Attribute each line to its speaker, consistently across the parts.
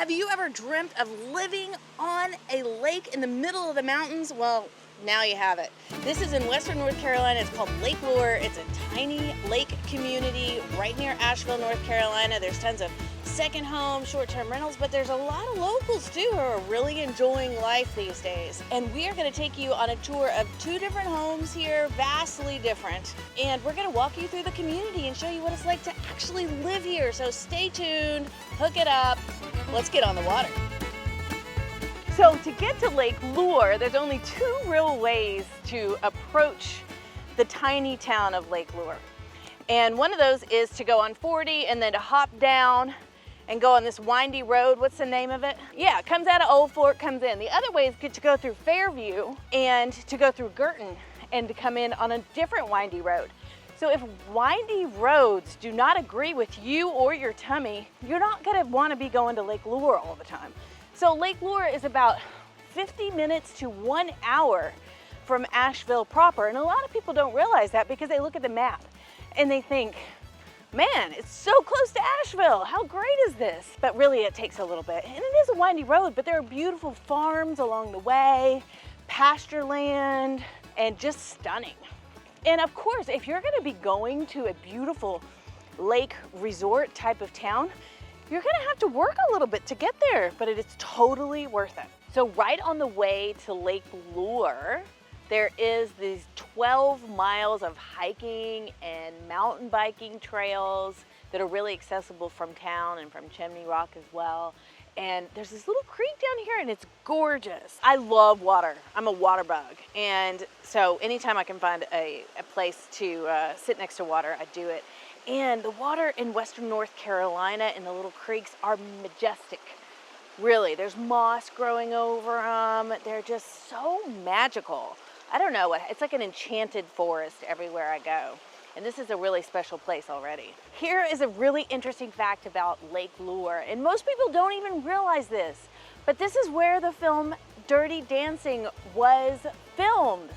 Speaker 1: Have you ever dreamt of living on a lake in the middle of the mountains? Well, now you have it. This is in western North Carolina. It's called Lake Lure. It's a tiny lake community right near Asheville, North Carolina. There's tons of second home, short-term rentals, but there's a lot of locals too who are really enjoying life these days. And we are going to take you on a tour of 2 different homes here, vastly different. And we're going to walk you through the community and show you what it's like to actually live here. So stay tuned, hook it up, let's get on the water. So to get to Lake Lure, there's only 2 real ways to approach the tiny town of Lake Lure. And one of those is to go on 40 and then to hop down and go on this windy road. What's the name of it? Yeah, it comes out of Old Fort, comes in. The other way is to go through Fairview and to go through Girton and to come in on a different windy road. So if windy roads do not agree with you or your tummy, you're not gonna wanna be going to Lake Lure all the time. So Lake Lure is about 50 minutes to 1 hour from Asheville proper. And a lot of people don't realize that because they look at the map and they think, man, it's so close to Asheville. How great is this? But really it takes a little bit. And it is a windy road, but there are beautiful farms along the way, pasture land, and just stunning. And of course, if you're gonna be going to a beautiful lake resort type of town, you're gonna have to work a little bit to get there, but it is totally worth it. So right on the way to Lake Lure, there is these 12 miles of hiking and mountain biking trails that are really accessible from town and from Chimney Rock as well. And there's this little creek down here and it's gorgeous. I love water. I'm a water bug. And so anytime I can find a place to sit next to water, I do it. And the water in western North Carolina in the little creeks are majestic. Really, there's moss growing over them. They're just so magical. I don't know, it's like an enchanted forest everywhere I go. And this is a really special place already. Here is a really interesting fact about Lake Lure, and most people don't even realize this, but this is where the film Dirty Dancing was filmed.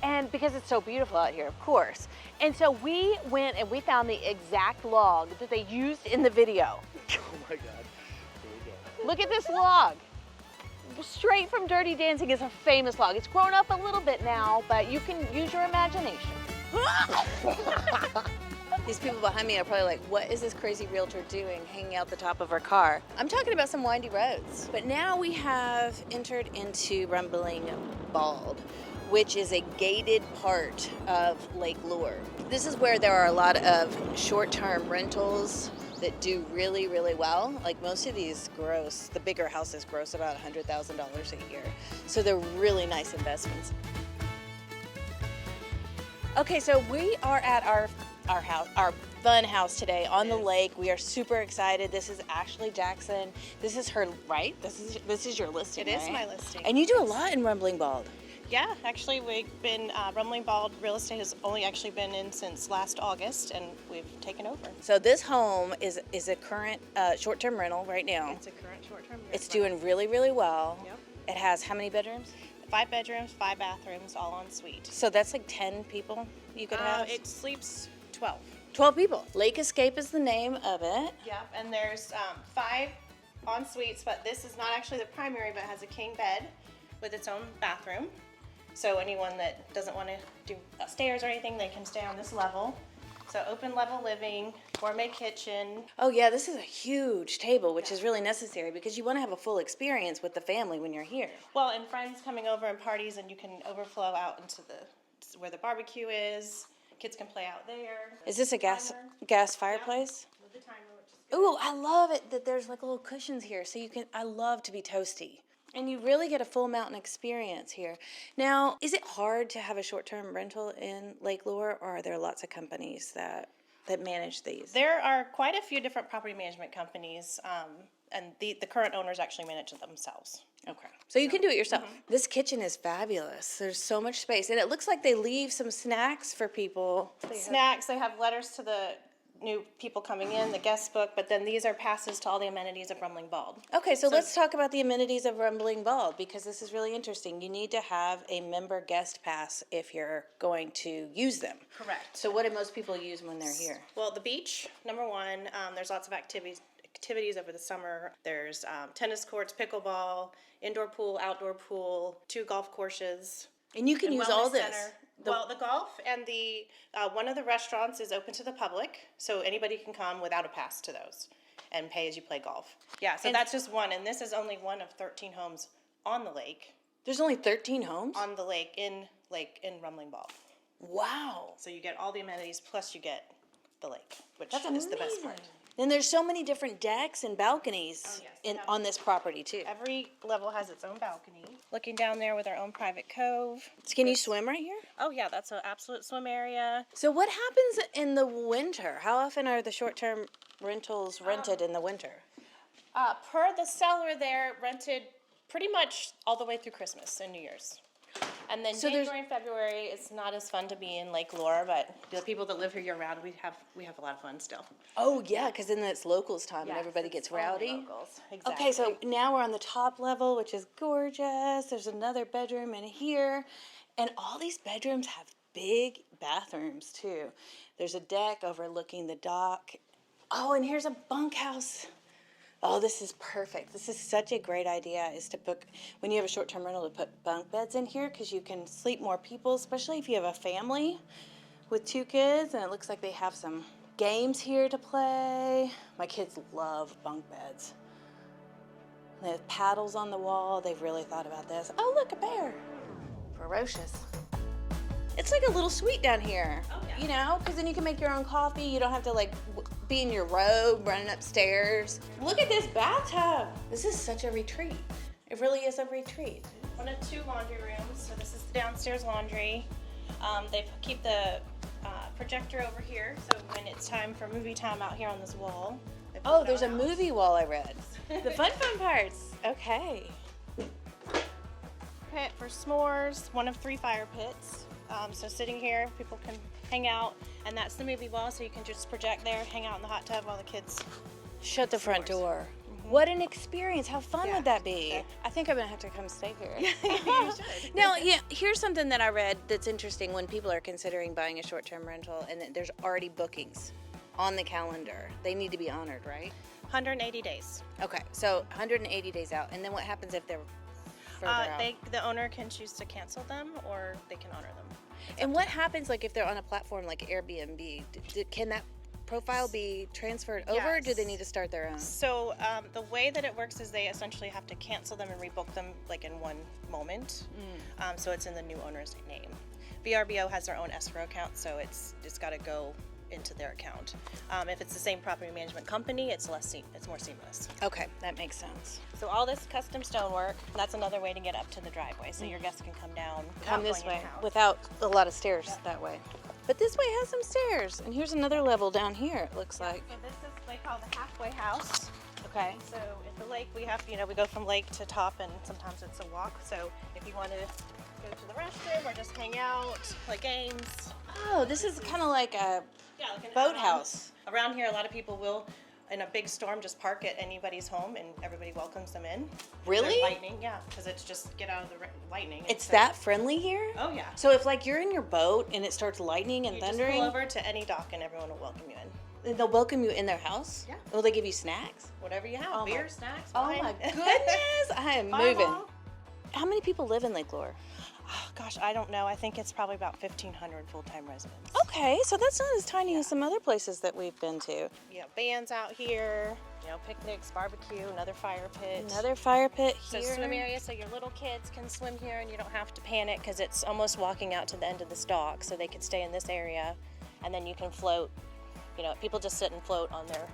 Speaker 1: And because it's so beautiful out here, of course. And so we went and we found the exact log that they used in the video.
Speaker 2: Oh my God, here we go.
Speaker 1: Look at this log. Straight from Dirty Dancing is a famous log. It's grown up a little bit now, but you can use your imagination. These people behind me are probably like, what is this crazy realtor doing hanging out the top of her car? I'm talking about some windy roads. But now we have entered into Rumbling Bald, which is a gated part of Lake Lure. This is where there are a lot of short-term rentals that do really, really well. Like most of these gross, the bigger houses gross about $100,000 a year. So they're really nice investments. Okay, so we are at our house, our fun house today on the lake. We are super excited. This is Ashley Jackson. This is her, right? This is your listing,
Speaker 3: It
Speaker 1: right?
Speaker 3: is my listing.
Speaker 1: And you do a lot in Rumbling Bald.
Speaker 3: Yeah, actually we've been, Rumbling Bald Real Estate has only actually been in since last August and we've taken over.
Speaker 1: So this home is a current short-term rental right now.
Speaker 3: It's a current short-term rental.
Speaker 1: It's doing really, really well.
Speaker 3: Yep.
Speaker 1: It has how many bedrooms?
Speaker 3: 5 bedrooms, 5 bathrooms, all en suite.
Speaker 1: So that's like 10 people you could have?
Speaker 3: It sleeps 12.
Speaker 1: 12 people. Lake Escape is the name of it.
Speaker 3: Yep, and there's 5 en suites, but this is not actually the primary, but has a king bed with its own bathroom. So anyone that doesn't want to do stairs or anything, they can stay on this level. So open level living, gourmet kitchen.
Speaker 1: Oh yeah, this is a huge table, which is really necessary because you want to have a full experience with the family when you're here.
Speaker 3: Well, and friends coming over and parties, and you can overflow out into where the barbecue is. Kids can play out there.
Speaker 1: Is this a gas fireplace?
Speaker 3: With the timer, which is good.
Speaker 1: Ooh, I love it that there's like little cushions here, so I love to be toasty. And you really get a full mountain experience here. Now, is it hard to have a short-term rental in Lake Lure, or are there lots of companies that manage these?
Speaker 3: There are quite a few different property management companies, and the current owners actually manage it themselves.
Speaker 1: Okay. So you can do it yourself. Mm-hmm. This kitchen is fabulous. There's so much space. And it looks like they leave some snacks for people.
Speaker 3: They have letters to the new people coming in, the guest book, but then these are passes to all the amenities of Rumbling Bald.
Speaker 1: Okay, so let's talk about the amenities of Rumbling Bald, because this is really interesting. You need to have a member guest pass if you're going to use them.
Speaker 3: Correct.
Speaker 1: So what do most people use when they're here?
Speaker 3: Well, the beach, number one, there's lots of activities activities over the summer. There's tennis courts, pickleball, indoor pool, outdoor pool, 2 golf courses.
Speaker 1: And you can
Speaker 3: and
Speaker 1: use
Speaker 3: wellness
Speaker 1: all this.
Speaker 3: center. Well, the golf and the one of the restaurants is open to the public, so anybody can come without a pass to those and pay as you play golf. Yeah, so
Speaker 1: And-
Speaker 3: that's just one, and this is only one of 13 homes on the lake.
Speaker 1: There's only 13 homes?
Speaker 3: On the lake in Rumbling Bald.
Speaker 1: Wow.
Speaker 3: So you get all the amenities plus you get the lake, which
Speaker 1: That's
Speaker 3: is the best part.
Speaker 1: Then there's so many different decks and balconies
Speaker 3: Oh, yes.
Speaker 1: on this property too.
Speaker 3: Every level has its own balcony. Looking down there with our own private cove.
Speaker 1: Can you swim right here?
Speaker 3: Oh yeah, that's an absolute swim area.
Speaker 1: So what happens in the winter? How often are the short-term rentals rented in the winter?
Speaker 3: Per the seller, they're rented pretty much all the way through Christmas and New Year's. And then
Speaker 1: So there's-
Speaker 3: January and February, it's not as fun to be in Lake Lure, but the people that live here year round, we have a lot of fun still.
Speaker 1: Oh yeah, because then it's locals time and
Speaker 3: Yes,
Speaker 1: everybody
Speaker 3: it's
Speaker 1: gets
Speaker 3: only
Speaker 1: rowdy.
Speaker 3: locals. Exactly.
Speaker 1: Okay, so now we're on the top level, which is gorgeous. There's another bedroom in here. And all these bedrooms have big bathrooms too. There's a deck overlooking the dock. Oh, and here's a bunkhouse. Oh, this is perfect. This is such a great idea, is to put, when you have a short-term rental, to put bunk beds in here because you can sleep more people, especially if you have a family with 2 kids, and it looks like they have some games here to play. My kids love bunk beds. They have paddles on the wall. They've really thought about this. Oh, look, a bear. Ferocious. It's like a little suite down here.
Speaker 3: Oh, yeah.
Speaker 1: You know, because then you can make your own coffee. You don't have to be in your robe running upstairs. Look at this bathtub. This is such a retreat. It really is a retreat.
Speaker 3: One of 2 laundry rooms. So this is the downstairs laundry. They keep the projector over here, so when it's time for movie time out here on this wall. they put
Speaker 1: Oh,
Speaker 3: it
Speaker 1: there's a
Speaker 3: out.
Speaker 1: movie wall I read. The fun parts. Okay.
Speaker 3: Pit for s'mores, one of 3 fire pits. So sitting here, people can hang out, and that's the movie wall, so you can just project there, hang out in the hot tub while the kids.
Speaker 1: Shut the front door. What an experience. How fun
Speaker 3: Yeah.
Speaker 1: would that be?
Speaker 3: Yeah.
Speaker 1: I think I'm going to have to come stay here.
Speaker 3: You should.
Speaker 1: Now, yeah, here's something that I read that's interesting when people are considering buying a short-term rental and there's already bookings on the calendar. They need to be honored, right?
Speaker 3: 180 days.
Speaker 1: Okay, so 180 days out. And then what happens if they're further out?
Speaker 3: The owner can choose to cancel them, or they can honor them.
Speaker 1: And what happens like if they're on a platform like Airbnb? Can that profile be transferred over, or do they
Speaker 3: Yes.
Speaker 1: need to start their own?
Speaker 3: So the way that it works is they essentially have to cancel them and rebook them like in one moment. So it's in the new owner's name. VRBO has their own escrow account, so it's got to go into their account. If it's the same property management company, it's more seamless.
Speaker 1: Okay, that makes sense.
Speaker 3: So all this custom stonework, that's another way to get up to the driveway, so your guests can come down.
Speaker 1: Come
Speaker 3: without
Speaker 1: this
Speaker 3: going
Speaker 1: way
Speaker 3: in the house.
Speaker 1: without a lot of stairs that way. But this way has some stairs. And here's another level down here, it looks like.
Speaker 3: So this is they call the halfway house.
Speaker 1: Okay.
Speaker 3: So at the lake, we go from lake to top, and sometimes it's a walk. So if you want to go to the restroom or just hang out, play games.
Speaker 1: Oh, this is kind of like a
Speaker 3: Yeah, like an
Speaker 1: boathouse.
Speaker 3: Around here, a lot of people will, in a big storm, just park at anybody's home, and everybody welcomes them in. If
Speaker 1: Really?
Speaker 3: there's lightning, yeah, because it's just get out of the lightning.
Speaker 1: It's
Speaker 3: So-
Speaker 1: that friendly here?
Speaker 3: Oh yeah.
Speaker 1: So if like you're in your boat and it starts lightning and
Speaker 3: You just
Speaker 1: thundering,
Speaker 3: pull over to any dock, and everyone will welcome you in.
Speaker 1: they'll welcome you in their house?
Speaker 3: Yeah.
Speaker 1: Will they give you snacks?
Speaker 3: Whatever you have,
Speaker 1: Oh my-
Speaker 3: beer, snacks,
Speaker 1: Oh
Speaker 3: wine.
Speaker 1: my goodness, I am moving.
Speaker 3: Fireball.
Speaker 1: How many people live in Lake Lure?
Speaker 3: Oh, gosh, I don't know. I think it's probably about 1,500 full-time residents.
Speaker 1: Okay, so that's not as tiny as some other places that we've been to.
Speaker 3: You know, bands out here, picnics, barbecue, another fire pit.
Speaker 1: Another fire pit
Speaker 3: So
Speaker 1: here.
Speaker 3: swim area, so your little kids can swim here, and you don't have to panic because it's almost walking out to the end of this dock, so they can stay in this area, and then you can float. People just sit and float on their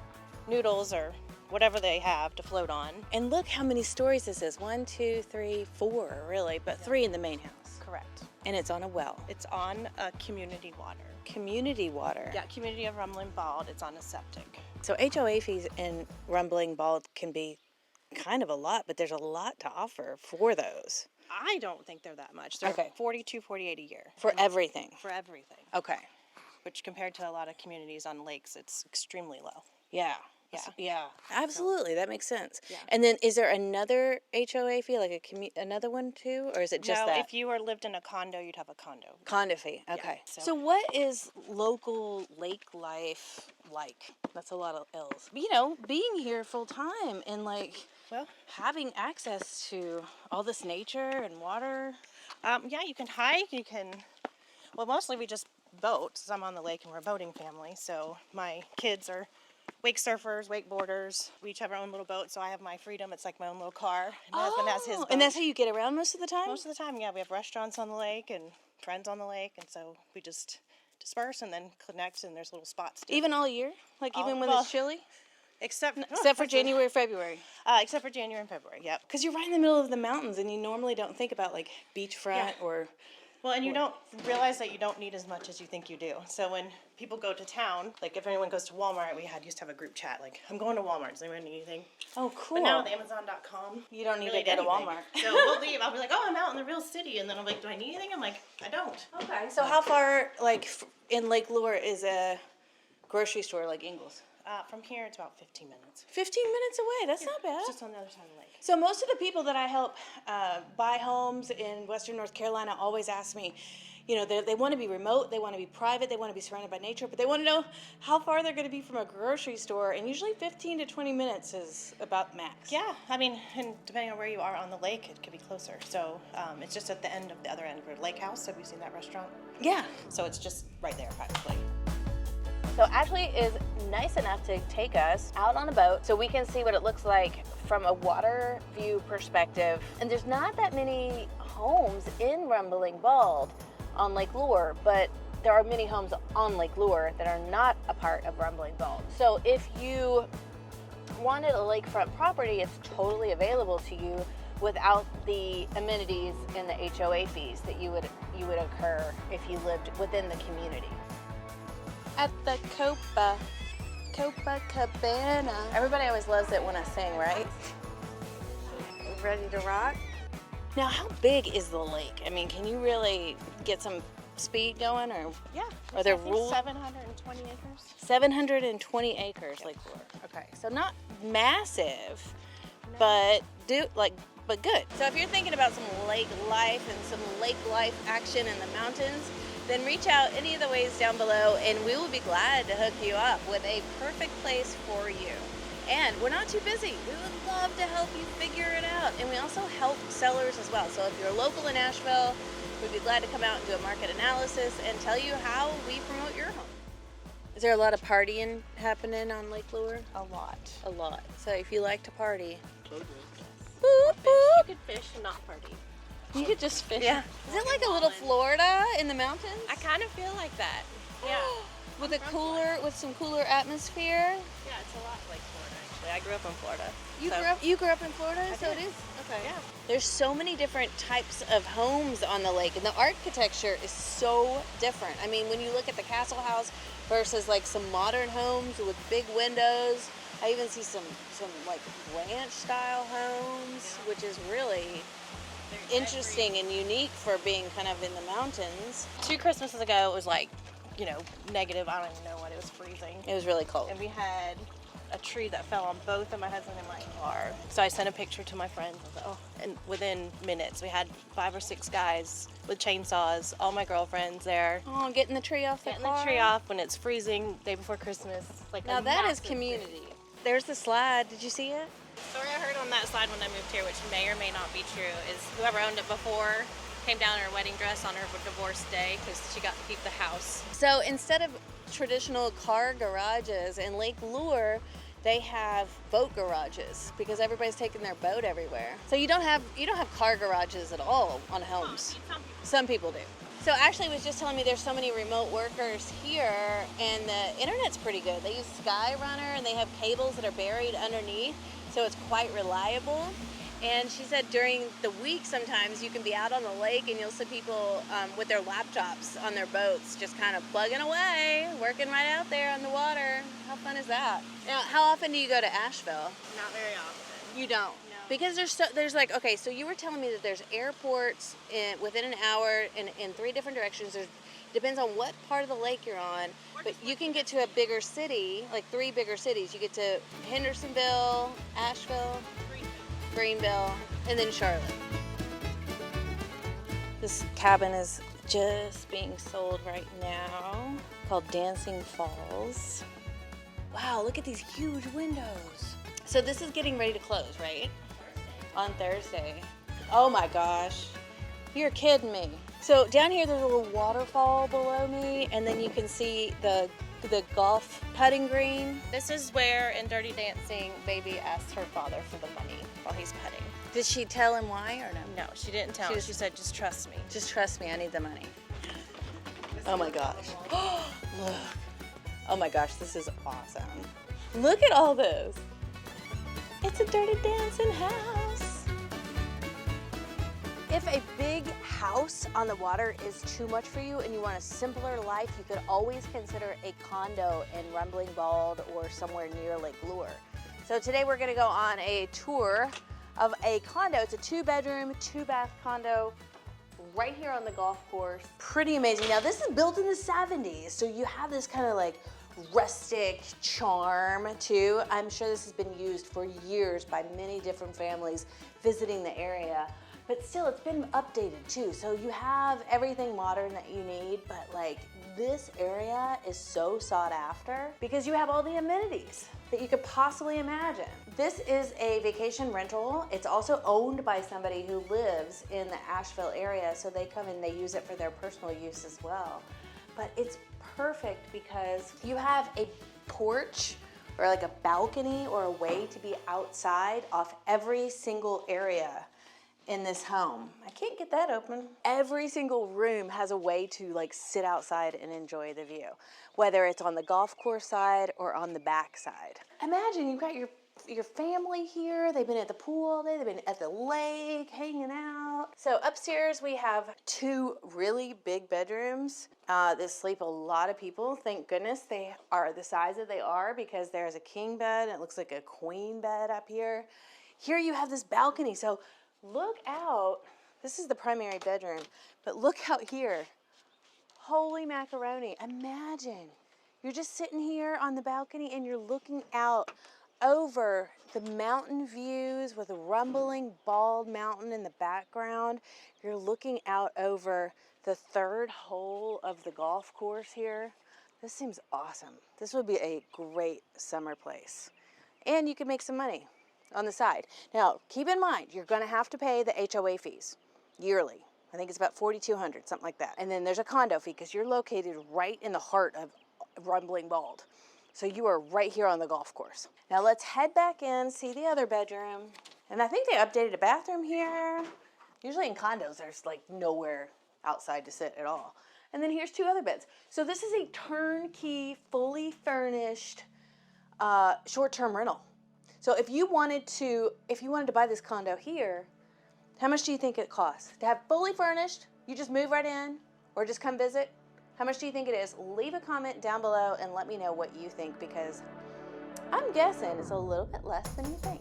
Speaker 3: noodles or whatever they have to float on.
Speaker 1: And look how many stories this is. 1, 2, 3, 4, really, but 3 in the main house.
Speaker 3: Correct.
Speaker 1: And it's on a well.
Speaker 3: It's on community water.
Speaker 1: Community water.
Speaker 3: Yeah, community of Rumbling Bald. It's on a septic.
Speaker 1: So HOA fees in Rumbling Bald can be kind of a lot, but there's a lot to offer for those.
Speaker 3: I don't think they're that much. They're
Speaker 1: Okay.
Speaker 3: $42, $48 a year.
Speaker 1: For everything.
Speaker 3: For everything.
Speaker 1: Okay.
Speaker 3: Which compared to a lot of communities on lakes, it's extremely low.
Speaker 1: Yeah. Yeah, absolutely. That makes sense.
Speaker 3: Yeah.
Speaker 1: And then is there another HOA fee, like another one too? Or is it just
Speaker 3: No,
Speaker 1: that?
Speaker 3: if you were lived in a condo, you'd have a condo.
Speaker 1: Condo fee. Okay.
Speaker 3: so-
Speaker 1: So what is local lake life like? That's a lot of L's. You know, being here full time and like
Speaker 3: Well,
Speaker 1: having access to all this nature and water.
Speaker 3: yeah, you can hike. You can. Well, mostly we just boat. 'Cause I'm on the lake and we're a boating family. So my kids are wake surfers, wakeboarders. We each have our own little boat. So I have my freedom. It's like my own little car. And my husband has his boat.
Speaker 1: And that's how you get around most of the time?
Speaker 3: Most of the time, yeah, we have restaurants on the lake and friends on the lake, and so we just disperse and then connect. And there's little spots.
Speaker 1: Even all year? Like even when
Speaker 3: well,
Speaker 1: it's chilly?
Speaker 3: except
Speaker 1: Except for January, February.
Speaker 3: Except for January and February. Yep.
Speaker 1: Because you're right in the middle of the mountains and you normally don't think about like beachfront or...
Speaker 3: Well, and you don't realize that you don't need as much as you think you do. So when people go to town, like if anyone goes to Walmart, used to have a group chat, like, I'm going to Walmart, does anyone need anything?
Speaker 1: Oh, cool.
Speaker 3: But now with Amazon.com,
Speaker 1: You don't need
Speaker 3: really
Speaker 1: to go to
Speaker 3: anything.
Speaker 1: Walmart.
Speaker 3: So we'll leave. I'll be like, oh, I'm out in the real city. And then I'm like, do I need anything? I'm like, I don't.
Speaker 1: Okay. So how far, like, in Lake Lure is a grocery store like Ingles?
Speaker 3: From here, it's about 15 minutes.
Speaker 1: 15 minutes away. That's not bad.
Speaker 3: It's just on the other side of the lake.
Speaker 1: So most of the people that I help buy homes in Western North Carolina always ask me, you know, they want to be remote, they want to be private, they want to be surrounded by nature, but they want to know how far they're going to be from a grocery store, and usually 15 to 20 minutes is about max.
Speaker 3: Yeah, I mean, and depending on where you are on the lake, it could be closer. So it's just at the end of the other end of Lake House. Have you seen that restaurant?
Speaker 1: Yeah.
Speaker 3: So it's just right there, practically.
Speaker 1: So Ashley is nice enough to take us out on a boat so we can see what it looks like from a water view perspective. And there's not that many homes in Rumbling Bald on Lake Lure, but there are many homes on Lake Lure that are not a part of Rumbling Bald. So if you wanted a lakefront property, it's totally available to you without the amenities and the HOA fees that you would incur if you lived within the community. At the Copacabana. Everybody always loves it when I sing, right? Ready to rock? Now, how big is the lake? I mean, can you really get some speed going, or
Speaker 3: Yeah.
Speaker 1: are there
Speaker 3: I think
Speaker 1: rules?
Speaker 3: 720 acres.
Speaker 1: 720 acres, Lake Lure. Okay, so not massive, but good. So if you're thinking about some lake life and some lake life action in the mountains, then reach out any of the ways down below and we will be glad to hook you up with a perfect place for you. And we're not too busy. We would love to help you figure it out. And we also help sellers as well. So if you're local in Asheville, we'd be glad to come out and do a market analysis and tell you how we promote your home. Is there a lot of partying happening on Lake Lure?
Speaker 3: A lot.
Speaker 1: A lot. So if you like to party,
Speaker 2: Totally.
Speaker 1: boop,
Speaker 4: You
Speaker 1: boop.
Speaker 4: could fish and not party.
Speaker 1: You could just fish.
Speaker 4: Yeah.
Speaker 1: Is it like a little Florida in the mountains?
Speaker 4: I kind of feel like that. Yeah.
Speaker 1: With some cooler atmosphere.
Speaker 4: Yeah, it's a lot like Florida, actually. I grew up in Florida.
Speaker 1: You grew up in Florida, so
Speaker 4: did.
Speaker 1: it is. Okay.
Speaker 4: Yeah.
Speaker 1: There's so many different types of homes on the lake, and the architecture is so different. I mean, when you look at the castle house versus like some modern homes with big windows, I even see some like ranch style homes, which is really interesting and unique for being kind of in the mountains.
Speaker 3: 2 Christmases ago, it was like, negative. I don't even know what. It was freezing.
Speaker 1: It was really cold.
Speaker 3: And we had a tree that fell on both of my husband and my car. So I sent a picture to my friends. I was like, oh. And within minutes, we had 5 or 6 guys with chainsaws, all my girlfriends there.
Speaker 1: Oh, getting the tree off the
Speaker 3: Getting
Speaker 1: car.
Speaker 3: the tree off when it's freezing, day before Christmas. Like
Speaker 1: Now
Speaker 3: a
Speaker 1: that is
Speaker 3: massive
Speaker 1: community.
Speaker 3: tree.
Speaker 1: There's the slide. Did you see it?
Speaker 4: The story I heard on that side when I moved here, which may or may not be true, is whoever owned it before came down in her wedding dress on her divorce day because she got to keep the house.
Speaker 1: So instead of traditional car garages in Lake Lure, they have boat garages because everybody's taking their boat everywhere. So you don't have car garages at all on homes. Some people do. So Ashley was just telling me there's so many remote workers here and the internet's pretty good. They use Skyrunner and they have cables that are buried underneath, so it's quite reliable. And she said during the week sometimes you can be out on the lake and you'll see people with their laptops on their boats just kind of plugging away, working right out there on the water. How fun is that? Now, how often do you go to Asheville?
Speaker 4: Not very often.
Speaker 1: You don't?
Speaker 4: No.
Speaker 1: Because there's like, okay, so you were telling me that there's airports within an hour in 3 different directions. There's Depends on what part of the lake you're on, but you can get to a bigger city, like 3 bigger cities. You get to Hendersonville, Asheville, Greenville, and then Charlotte. This cabin is just being sold right now, called Dancing Falls. Wow, look at these huge windows. So this is getting ready to close, right? On Thursday. Oh my gosh, you're kidding me. So down here there's a little waterfall below me, and then you can see the golf putting green.
Speaker 3: This is where in Dirty Dancing, Baby asks her father for the money while he's putting.
Speaker 1: Did she tell him why or no?
Speaker 3: No, she didn't tell him. She said, just trust me.
Speaker 1: Just trust me, I need the money. Oh my gosh. Look. Oh my gosh, this is awesome. Look at all this. It's a Dirty Dancing house. If a big house on the water is too much for you and you want a simpler life, you could always consider a condo in Rumbling Bald or somewhere near Lake Lure. So today we're gonna go on a tour of a condo. It's a 2-bedroom, 2-bath condo right here on the golf course. Pretty amazing. Now this is built in the 70s, so you have this kind of like rustic charm too. I'm sure this has been used for years by many different families visiting the area. But still, it's been updated too. So you have everything modern that you need, but like this area is so sought after because you have all the amenities that you could possibly imagine. This is a vacation rental. It's also owned by somebody who lives in the Asheville area, so they come and they use it for their personal use as well. But it's perfect because you have a porch or like a balcony or a way to be outside off every single area in this home. I can't get that open. Every single room has a way to like sit outside and enjoy the view, whether it's on the golf course side or on the back side. Imagine you've got your family here. They've been at the pool all day. They've been at the lake, hanging out. So upstairs we have 2 really big bedrooms. That sleep a lot of people. Thank goodness they are the size that they are because there's a king bed. It looks like a queen bed up here. Here you have this balcony. So look out. This is the primary bedroom, but look out here. Holy macaroni. Imagine you're just sitting here on the balcony and you're looking out over the mountain views with a rumbling bald mountain in the background. You're looking out over the 3rd hole of the golf course here. This seems awesome. This would be a great summer place. And you can make some money on the side. Now, keep in mind, you're gonna have to pay the HOA fees yearly. I think it's about $4,200, something like that. And then there's a condo fee because you're located right in the heart of Rumbling Bald. So you are right here on the golf course. Now let's head back in, see the other bedroom. And I think they updated a bathroom here. Usually in condos, there's like nowhere outside to sit at all. And then here's 2 other beds. So this is a turnkey, fully furnished, short-term rental. So if you wanted to buy this condo here, how much do you think it costs? To have fully furnished, you just move right in or just come visit? How much do you think it is? Leave a comment down below and let me know what you think because I'm guessing it's a little bit less than you think.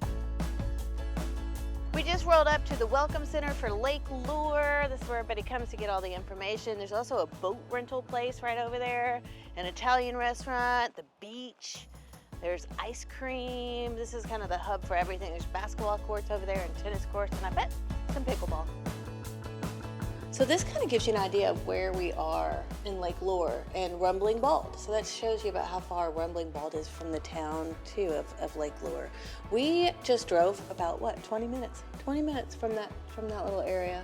Speaker 1: We just rolled up to the Welcome Center for Lake Lure. This is where everybody comes to get all the information. There's also a boat rental place right over there, an Italian restaurant, the beach. There's ice cream. This is kind of the hub for everything. There's basketball courts over there and tennis courts, and I bet some pickleball. So this kind of gives you an idea of where we are in Lake Lure and Rumbling Bald. So that shows you about how far Rumbling Bald is from the town too of Lake Lure. We just drove about what, 20 minutes? 20 minutes from that little area.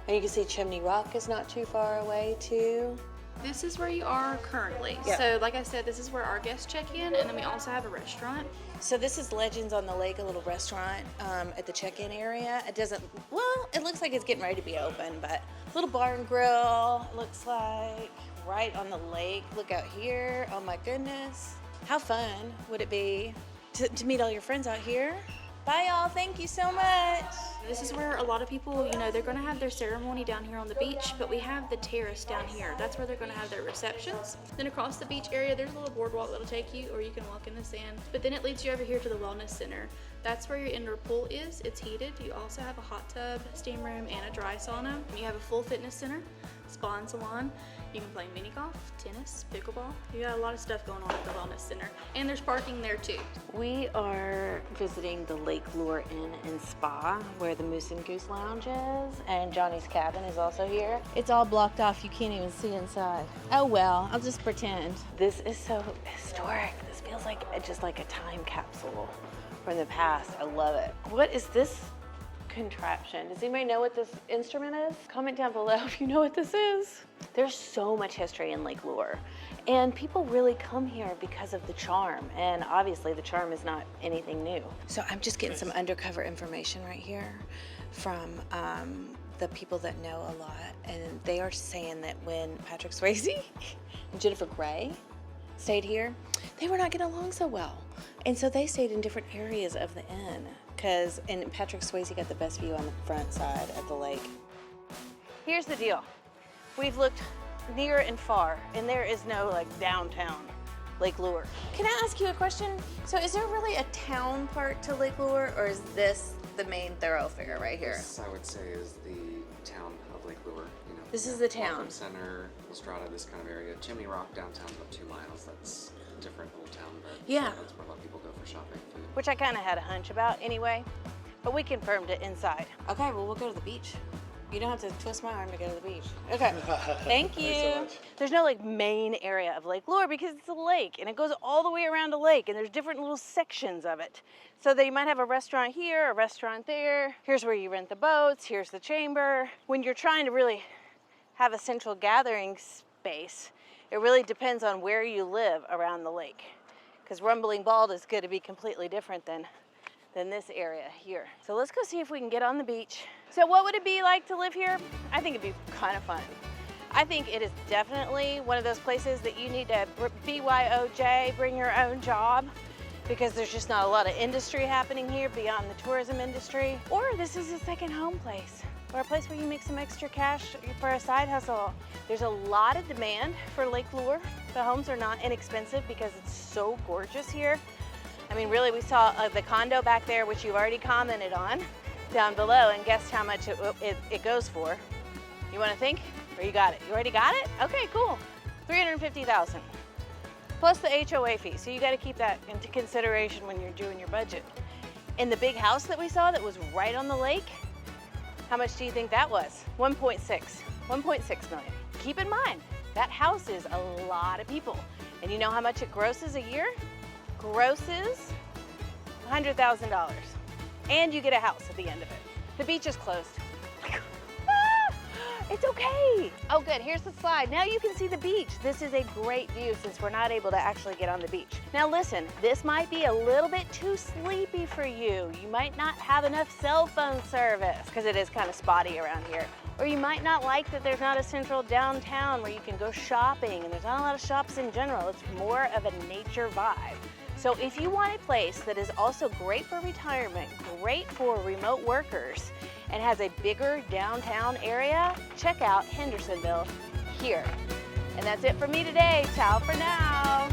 Speaker 1: And you can see Chimney Rock is not too far away too.
Speaker 5: This is where you are currently.
Speaker 1: Yeah.
Speaker 5: So like I said, this is where our guests check in, and then we also have a restaurant.
Speaker 1: So this is Legends on the Lake, a little restaurant at the check-in area. It doesn't, well, it looks like it's getting ready to be open, but little bar and grill, it looks like, right on the lake. Look out here, oh my goodness. How fun would it be to meet all your friends out here? Bye y'all, thank you so much.
Speaker 5: This is where a lot of people, they're going to have their ceremony down here on the beach, but we have the terrace down here. That's where they're going to have their receptions. Then across the beach area, there's a little boardwalk that'll take you, or you can walk in the sand. But then it leads you over here to the Wellness Center, That's where your indoor pool is. It's heated. You also have a hot tub, steam room, and a dry sauna. You have a full fitness center, spa and salon. You can play mini golf, tennis, pickleball. You got a lot of stuff going on at the wellness center. And there's parking there too.
Speaker 1: We are visiting the Lake Lure Inn and Spa, where the Moose and Goose Lounge is, and Johnny's Cabin is also here. It's all blocked off. You can't even see inside. Oh well, I'll just pretend. This is so historic. This feels like just like a time capsule from the past. I love it. What is this contraption? Does anybody know what this instrument is? Comment down below if you know what this is. There's so much history in Lake Lure, and people really come here because of the charm, and obviously the charm is not anything new. So I'm just getting some undercover information right here from the people that know a lot, and they are saying that when Patrick Swayze and Jennifer Grey stayed here, they were not getting along so well, and so they stayed in different areas of the inn. And Patrick Swayze got the best view on the front side of the lake. Here's the deal. We've looked near and far, and there is no like downtown Lake Lure. Can I ask you a question? So is there really a town part to Lake Lure, or is this the main thoroughfare right here?
Speaker 6: This, I would say, is the town of Lake Lure. You know,
Speaker 1: This is the town.
Speaker 6: Welcome Center, Estrada, this kind of area. Chimney Rock downtown is about 2 miles. That's a different old town, but
Speaker 1: Yeah.
Speaker 6: that's where a lot of people go for shopping, food.
Speaker 1: Which I kind of had a hunch about anyway, but we confirmed it inside. Okay, well, we'll go to the beach. You don't have to twist my arm to go to the beach. Okay, thank you.
Speaker 2: Thanks so much.
Speaker 1: There's no like main area of Lake Lure because it's a lake and it goes all the way around a lake, and there's different little sections of it. So they might have a restaurant here, a restaurant there. Here's where you rent the boats, here's the chamber. When you're trying to really have a central gathering space, it really depends on where you live around the lake. Because Rumbling Bald is going to be completely different than this area here. So let's go see if we can get on the beach. So what would it be like to live here? I think it'd be kind of fun. I think it is definitely one of those places that you need to BYOJ, bring your own job, because there's just not a lot of industry happening here beyond the tourism industry. Or this is a second home place, or a place where you make some extra cash for a side hustle. There's a lot of demand for Lake Lure. The homes are not inexpensive because it's so gorgeous here. I mean, really, we saw the condo back there, which you've already commented on, down below, and guessed how much it goes for. You want to think? Or you got it? You already got it? Okay, cool. $350,000 plus the HOA fee. So you got to keep that into consideration when you're doing your budget. And the big house that we saw that was right on the lake, how much do you think that was? 1.6 million. Keep in mind, that house is a lot of people. And you know how much it grosses a year? Grosses $100,000. And you get a house at the end of it. The beach is closed. It's okay. Oh good, here's the slide. Now you can see the beach. This is a great view since we're not able to actually get on the beach. Now listen, this might be a little bit too sleepy for you. You might not have enough cell phone service because it is kind of spotty around here. Or you might not like that there's not a central downtown where you can go shopping, and there's not a lot of shops in general. It's more of a nature vibe. So if you want a place that is also great for retirement, great for remote workers, and has a bigger downtown area, check out Hendersonville here. And that's it for me today. Ciao for now.